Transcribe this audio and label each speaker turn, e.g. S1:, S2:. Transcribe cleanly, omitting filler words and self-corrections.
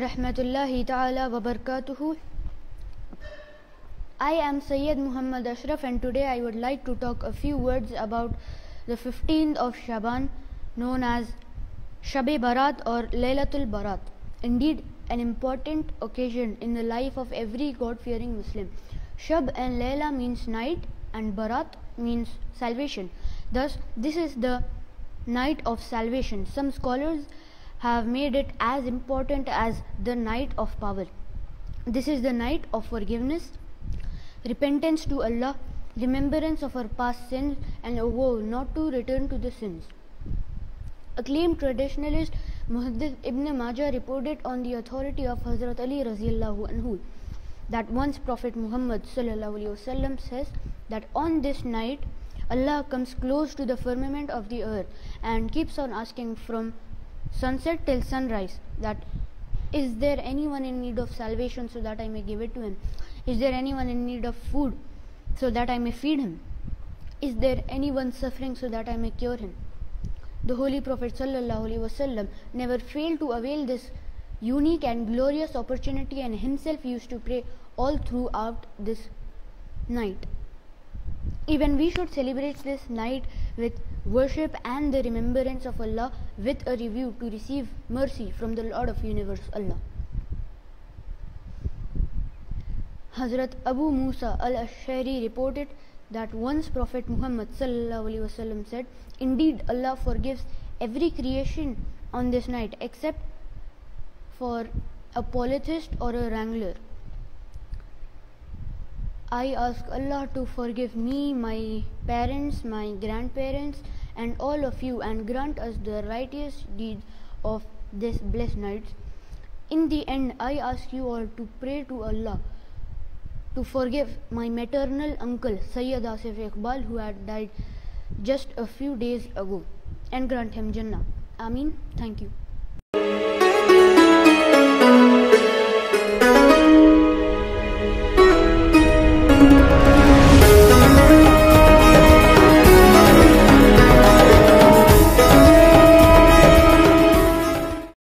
S1: rahmatullahi ta'ala wa barakatuhu. I am Syed Muhammad Ashraf, and today I would like to talk a few words about the 15th of Shaban, known as Shabb Barat or Laylatul Barat. Indeed, an important occasion in the life of every God-fearing Muslim. Shabb and Layla means night and Barat means salvation. Thus, this is the night of salvation. Some scholars have made it as important as the night of power. This is the night of forgiveness, repentance to Allah, remembrance of our past sins, and a vow not to return to the sins. Acclaimed traditionalist Muhaddith Ibn Majah reported on the authority of Hazrat Ali Raziyallahu Anhu that once Prophet Muhammad Sallallahu Alaihi Wasallam says that on this night Allah comes close to the firmament of the earth and keeps on asking from sunset till sunrise that is there anyone in need of salvation so that I may give it to him? Is there anyone in need of food so that I may feed him? Is there anyone suffering so that I may cure him? The Holy Prophet Sallallahu Alaihi Wasallam never failed to avail this unique and glorious opportunity, and himself used to pray all throughout this night. Even we should celebrate this night with worship and the remembrance of Allah, with a review to receive mercy from the Lord of Universe, Allah. Hazrat Abu Musa al-Ash'ari reported that once Prophet Muhammad Sallallahu Alaihi Wasallam said, "Indeed, Allah forgives every creation on this night except for a polytheist or a wrangler. I ask Allah to forgive me, my parents, my grandparents, and all of you, and grant us the righteous deeds of this blessed night. In the end, I ask you all to pray to Allah to forgive my maternal uncle Syed Asif Iqbal, who had died just a few days ago, and grant him Jannah. Ameen. Thank you."